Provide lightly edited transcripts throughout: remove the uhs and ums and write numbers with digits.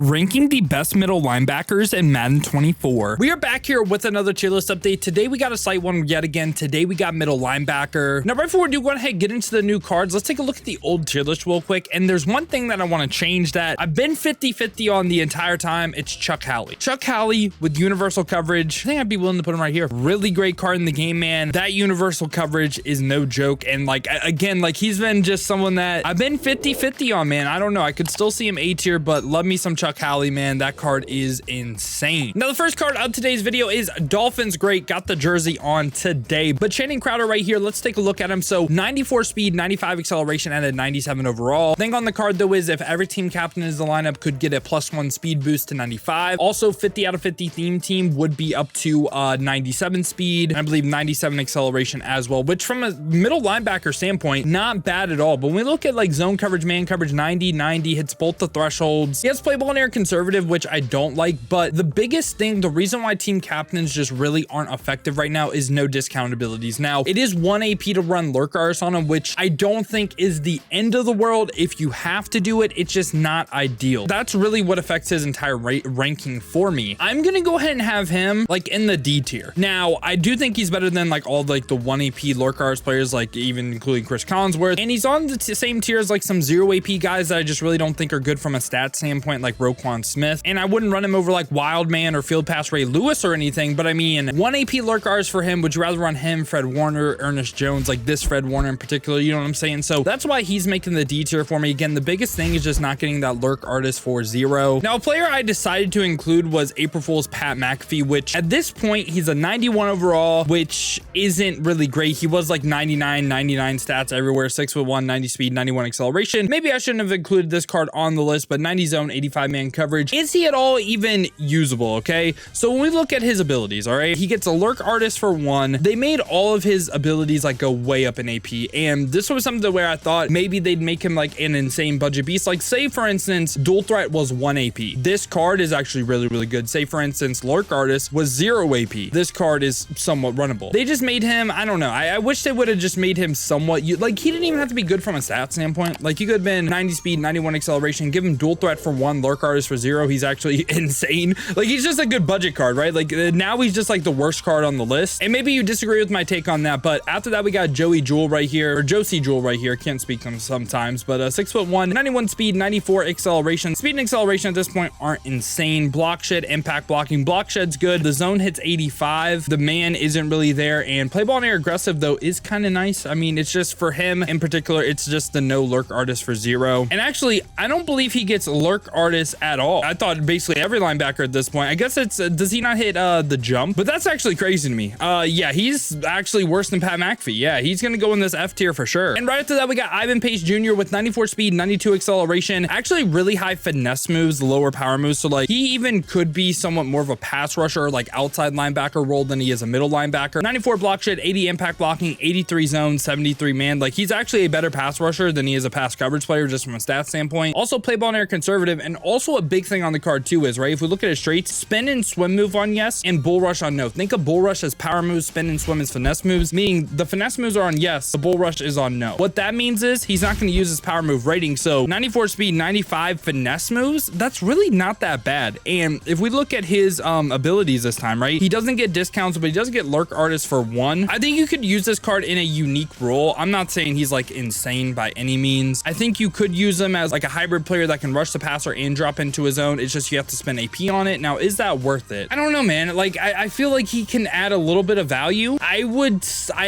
Ranking the best middle linebackers in Madden 24. We are back here with another tier list update. Today we got a slight one yet again. Today we got middle linebacker. Now right before we do go ahead and get into the new cards, let's take a look at the old tier list real quick. And there's one thing that I want to change that I've been 50-50 on the entire time. It's Chuck Howley. Chuck Howley with universal coverage. I think I'd be willing to put him right here. Really great card in the game, man. That universal coverage is no joke. And like, again, like he's been just someone that I've been 50-50 on, man. I don't know. I could still see him A tier, but love me some Chuck Howley, man. That card is insane. Now the first card of today's video is Dolphins great. Got the jersey on today, but Channing Crowder right here. Let's take a look at him. So 94 speed, 95 acceleration, and a 97 overall. Thing on the card though is if every team captain is the lineup, could get a +1 speed boost to 95. Also 50 out of 50 theme team would be up to 97 speed. I believe 97 acceleration as well, which from a middle linebacker standpoint, not bad at all. But when we look at like zone coverage, man coverage, 90 hits both the thresholds. He has play ball in air conservative, which I don't like, but the biggest thing, the reason why team captains just really aren't effective right now is no discount abilities. Now it is 1 AP to run lurkers on him, which I don't think is the end of the world. If you have to do it, it's just not ideal. That's really what affects his entire ranking for me. I'm gonna go ahead and have him like in the D tier. Now I do think he's better than like all like the 1 AP lurkers players, like even including Chris Collinsworth, and he's on the same tier as like some 0 AP guys that I just really don't think are good from a stat standpoint, like Roquan Smith. And I wouldn't run him over like Wildman or Field Pass Ray Lewis or anything, but I mean 1 AP lurkers for him. Would you rather run him, Fred Warner, Ernest Jones, like this Fred Warner in particular? You know what I'm saying? So that's why he's making the D tier for me. Again, the biggest thing is just not getting that lurk artist for 0. Now a player I decided to include was April Fool's Pat McAfee, which at this point he's a 91 overall, which isn't really great. He was like 99 stats everywhere, 6'1", 90 speed, 91 acceleration. Maybe I shouldn't have included this card on the list, but 90 zone, 85 man coverage. Is he at all even usable? Okay, so when we look at his abilities, all right, he gets a lurk artist for 1. They made all of his abilities like go way up in AP, and this was something where I thought maybe they'd make him like an insane budget beast. Like say for instance, dual threat was 1 AP. This card is actually really good. Say for instance, lurk artist was 0 AP. This card is somewhat runnable. They just made him, I don't know, I wish they would have just made him somewhat, like he didn't even have to be good from a stat standpoint. Like he could have been 90 speed, 91 acceleration, give him dual threat for 1, lurk artist for 0. He's actually insane. Like he's just a good budget card, right? Like now he's just like the worst card on the list. And maybe you disagree with my take on that, but after that we got Joey Jewell right here, or Josie Jewell right here. Can't speak them sometimes, but 6'1", 91 speed, 94 acceleration. Speed and acceleration at this point aren't insane. Block shed, impact blocking. Block shed's good. The zone hits 85. The man isn't really there, and play ball in air aggressive though is kind of nice. I mean, it's just for him in particular, it's just the no lurk artist for 0. And actually, I don't believe he gets lurk artist at all. I thought basically every linebacker at this point, I guess it's does he not hit the jump? But that's actually crazy to me. Yeah, he's actually worse than Pat McAfee. Yeah, he's gonna go in this F tier for sure. And right after that we got Ivan Pace Jr. with 94 speed, 92 acceleration, actually really high finesse moves, lower power moves. So like he even could be somewhat more of a pass rusher, like outside linebacker role than he is a middle linebacker. 94 block shed, 80 impact blocking, 83 zone, 73 man. Like he's actually a better pass rusher than he is a pass coverage player just from a stat standpoint. Also play ball in air conservative, and also a big thing on the card too is, right, if we look at his traits, spin and swim move on yes, and bull rush on no. Think of bull rush as power moves, spin and swim as finesse moves, meaning the finesse moves are on yes, the bull rush is on no. What that means is he's not going to use his power move rating. So 94 speed, 95 finesse moves, that's really not that bad. And if we look at his abilities this time, right, he doesn't get discounts, but he does get lurk artist for 1. I think you could use this card in a unique role. I'm not saying he's like insane by any means. I think you could use him as like a hybrid player that can rush the passer and drop into his own. It's just you have to spend AP on it. Now, is that worth it? I don't know, man. Like I feel like he can add a little bit of value. I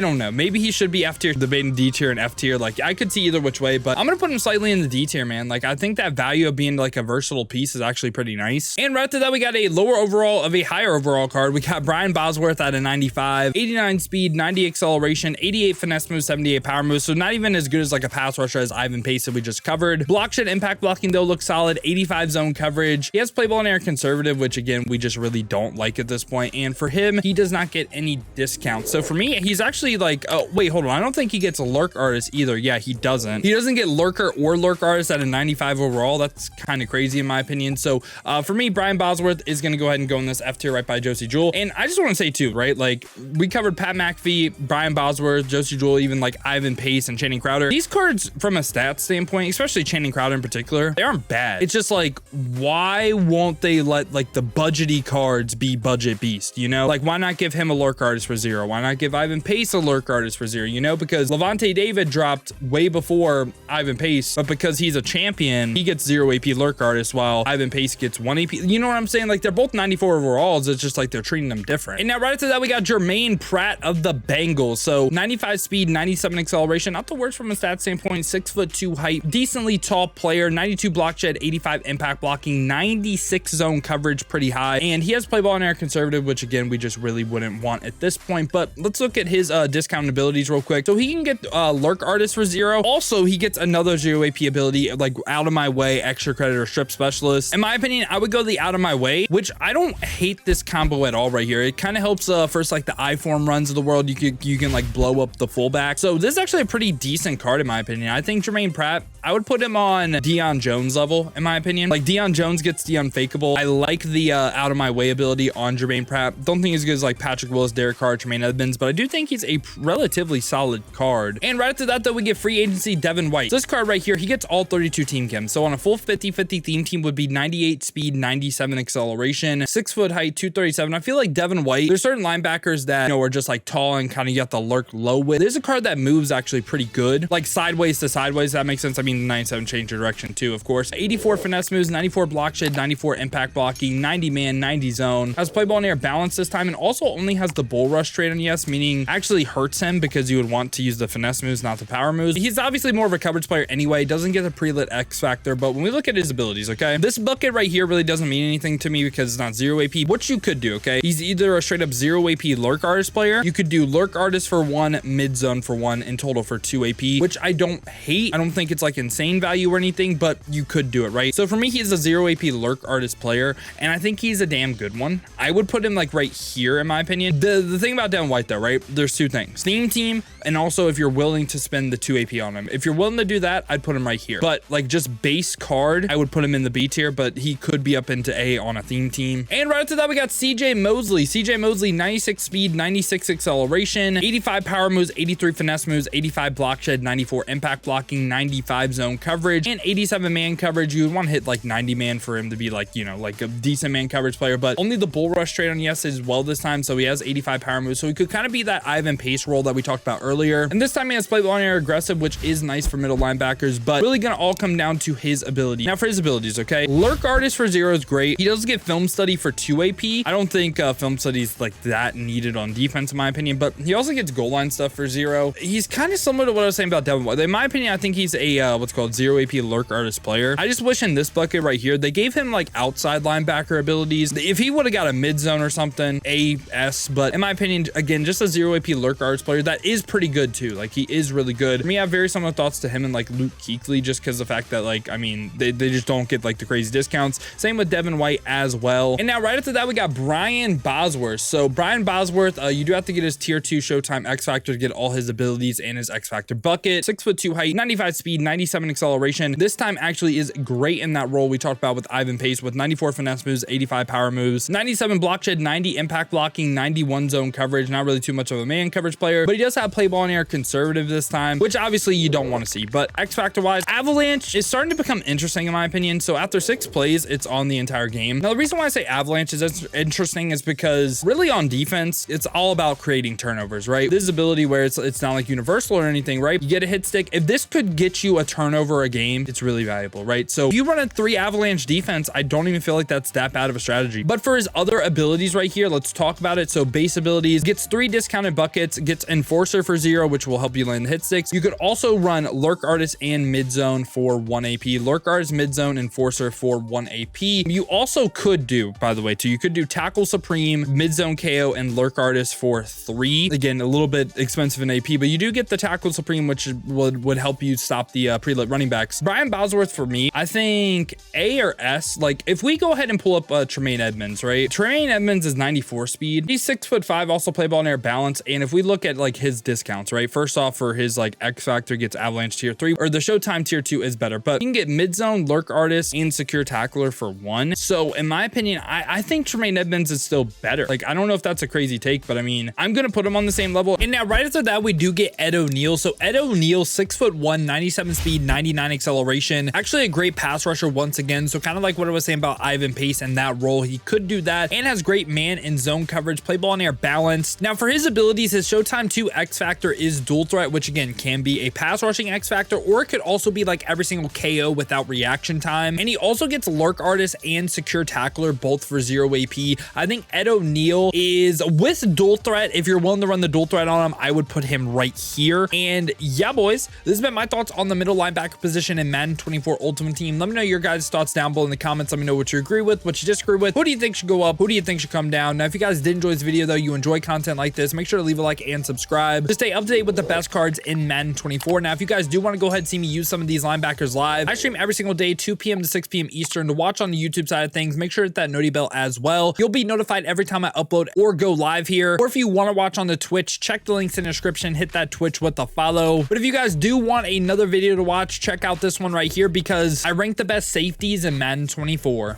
don't know. Maybe he should be F tier, debating D tier and F tier. Like I could see either which way, but I'm gonna put him slightly in the D tier, man. Like I think that value of being like a versatile piece is actually pretty nice. And right after that, we got a lower overall of a higher overall card. We got Brian Bosworth at a 95, 89 speed, 90 acceleration, 88 finesse moves, 78 power moves. So not even as good as like a pass rusher as Ivan Pace that we just covered. Block shed, impact blocking though looks solid. 85 zone coverage. He has play ball in air conservative, which again we just really don't like at this point. And for him, he does not get any discounts. So for me, he's actually like, oh wait, hold on, I don't think he gets a lurk artist either. Yeah, he doesn't. He doesn't get lurker or lurk artist at a 95 overall. That's kind of crazy in my opinion. So for me, Brian Bosworth is going to go ahead and go in this F tier right by Josie Jewell. And I just want to say too, right, like we covered Pat McAfee, Brian Bosworth, Josie Jewell, even like Ivan Pace and Channing Crowder. These cards from a stats standpoint, especially Channing Crowder in particular, they aren't bad. It's just like like, why won't they let like the budgety cards be budget beast, you know? Like, why not give him a lurk artist for 0? Why not give Ivan Pace a lurk artist for 0, you know? Because Levante David dropped way before Ivan Pace, but because he's a champion, he gets 0 AP lurk artist while Ivan Pace gets 1 AP. You know what I'm saying? Like, they're both 94 overalls. It's just like they're treating them different. And now right after that, we got Jermaine Pratt of the Bengals. So 95 speed, 97 acceleration, not the worst from a stat standpoint, 6'2" height, decently tall player, 92 block shed, 85 impact blocking, 96 zone coverage, pretty high. And he has play ball and air conservative, which again, we just really wouldn't want at this point. But let's look at his discount abilities real quick. So he can get lurk artist for 0. Also, he gets another 0 AP ability, like out of my way, extra credit, or strip specialist. In my opinion, I would go the out of my way, which I don't hate this combo at all right here. It kind of helps first like the I-form runs of the world. You can like blow up the fullback. So this is actually a pretty decent card in my opinion. I think Jermaine Pratt, I would put him on Deion Jones level in my opinion. Like Deion Jones gets the unfakeable. I like the out of my way ability on Jermaine Pratt. Don't think he's as good as like Patrick Willis, Derek Carr, Tremaine Edmonds, but I do think he's a relatively solid card. And right after that though, we get free agency Devin White. So this card right here, he gets all 32 team chems. So on a full 50-50 theme team would be 98 speed, 97 acceleration, 6 foot height, 237. I feel like Devin White, there's certain linebackers that, you know, are just like tall and kind of you have to lurk low with. There's a card that moves actually pretty good, like sideways to sideways. That makes sense. I mean, the 97 change your direction too, of course. 84 finesse moves, 94 block shed, 94 impact blocking, 90 man, 90 zone. Has play ball in air balance this time, and also only has the bull rush trait on yes, meaning actually hurts him because you would want to use the finesse moves, not the power moves. He's obviously more of a coverage player anyway. Doesn't get the pre-lit X factor, but when we look at his abilities, okay, this bucket right here really doesn't mean anything to me because it's not 0 AP. What you could do, okay, he's either a straight up 0 AP lurk artist player. You could do lurk artist for 1, mid zone for 1, in total for 2 AP, which I don't hate. I don't think it's like insane value or anything, but you could do it, right? So for me, he's a 0 AP lurk artist player, and I think he's a damn good one. I would put him like right here in my opinion. The thing about Devin White though, right? There's two things: theme team, and also if you're willing to spend the 2 AP on him. If you're willing to do that, I'd put him right here. But like just base card, I would put him in the B tier, but he could be up into A on a theme team. And right after that, we got CJ Mosley. CJ Mosley, 96 speed, 96 acceleration, 85 power moves, 83 finesse moves, 85 block shed, 94 impact blocking, 95 zone coverage, and 87 man coverage. You would want to hit like 90 man for him to be like, you know, like a decent man coverage player, but only the bull rush trade on yes as well this time. So he has 85 power moves. So he could kind of be that Ivan Pace role that we talked about earlier. And this time he has play ball and air aggressive, which is nice for middle linebackers, but really gonna all come down to his ability. Now for his abilities, okay, lurk artist for 0 is great. He does get film study for 2 AP. I don't think film study is like that needed on defense in my opinion, but he also gets goal line stuff for 0. He's kind of similar to what I was saying about Devin White. In my opinion, I think he's a what's called 0 AP lurk artist player. I just wish in this bucket right here, they gave him like outside linebacker abilities. If he would have got a mid zone or something, AS, but in my opinion, again, just a 0 AP lurk artist player that is pretty good too. Like he is really good. I mean, I have very similar thoughts to him and like Luke Kuechly, just because the fact that like, I mean, they just don't get like the crazy discounts. Same with Devin White as well. And now right after that, we got Brian Bosworth. So Brian Bosworth, you do have to get his tier 2 Showtime X Factor to get all his abilities and his X Factor bucket. 6'2" height, 95 speed, 97 acceleration. This time actually is great in that role we talked about with Ivan Pace with 94 finesse moves, 85 power moves, 97 block shed, 90 impact blocking, 91 zone coverage. Not really too much of a man coverage player, but he does have play ball and air conservative this time, which obviously you don't want to see. But X Factor wise, Avalanche is starting to become interesting in my opinion. So after 6 plays, it's on the entire game. Now the reason why I say Avalanche is interesting is because really on defense, it's all about creating turnovers, right? This ability where it's not like universal or anything, right? You get a hit stick. If this could get you a turnover a game, it's really valuable, right? So if you run a 3 Avalanche defense, I don't even feel like that's that bad of a strategy. But for his other abilities right here, let's talk about it. So base abilities, gets 3 discounted buckets, gets Enforcer for 0, which will help you land the hit sticks. You could also run Lurk Artist and Mid Zone for 1 AP. Lurk Artist, Mid Zone, Enforcer for 1 AP. You also could do, by the way, too, you could do Tackle Supreme, Mid Zone KO, and Lurk Artist for 3. Again, a little bit expensive in AP, but you do get the Tackle Supreme, which would help you stop the pre-lit running backs. Brian Bosworth for me, I think A or S. Like if we go ahead and pull up Tremaine Edmonds, right? Tremaine Edmonds is 94 speed. He's 6'5", also play ball in air balance. And if we look at like his discounts, right? First off, for his like X Factor gets Avalanche tier 3, or the Showtime tier 2 is better, but you can get Mid Zone, Lurk Artist, and Secure Tackler for 1. So in my opinion, I think Tremaine Edmonds is still better. Like I don't know if that's a crazy take, but I mean, I'm gonna put him on the same level. And now right after that, we do get Ed O'Neill. So Ed O'Neill, 6'1", 97 speed, speed, 99 acceleration. Actually a great pass rusher once again. So kind of like what I was saying about Ivan Pace and that role, he could do that, and has great man and zone coverage, play ball in air balance. Now for his abilities, his Showtime 2 X Factor is dual threat, which again can be a pass rushing X Factor, or it could also be like every single KO without reaction time. And he also gets Lurk Artist and Secure Tackler, both for 0 AP. I think Ed O'Neill is with dual threat. If you're willing to run the dual threat on him, I would put him right here. And yeah, boys, this has been my thoughts on the middle linebacker position in Madden 24 Ultimate Team. Let me know your guys' thoughts down below in the comments. Let me know what you agree with, what you disagree with. Who do you think should go up? Who do you think should come down? Now, if you guys did enjoy this video, though, you enjoy content like this, make sure to leave a like and subscribe to stay up to date with the best cards in Madden 24. Now, if you guys do want to go ahead and see me use some of these linebackers live, I stream every single day, 2 p.m. to 6 p.m. Eastern. To watch on the YouTube side of things, make sure to hit that noti bell as well. You'll be notified every time I upload or go live here. Or if you want to watch on the Twitch, check the links in the description, hit that Twitch with the follow. But if you guys do want another video to watch, check out this one right here because I rank the best safeties in Madden 24.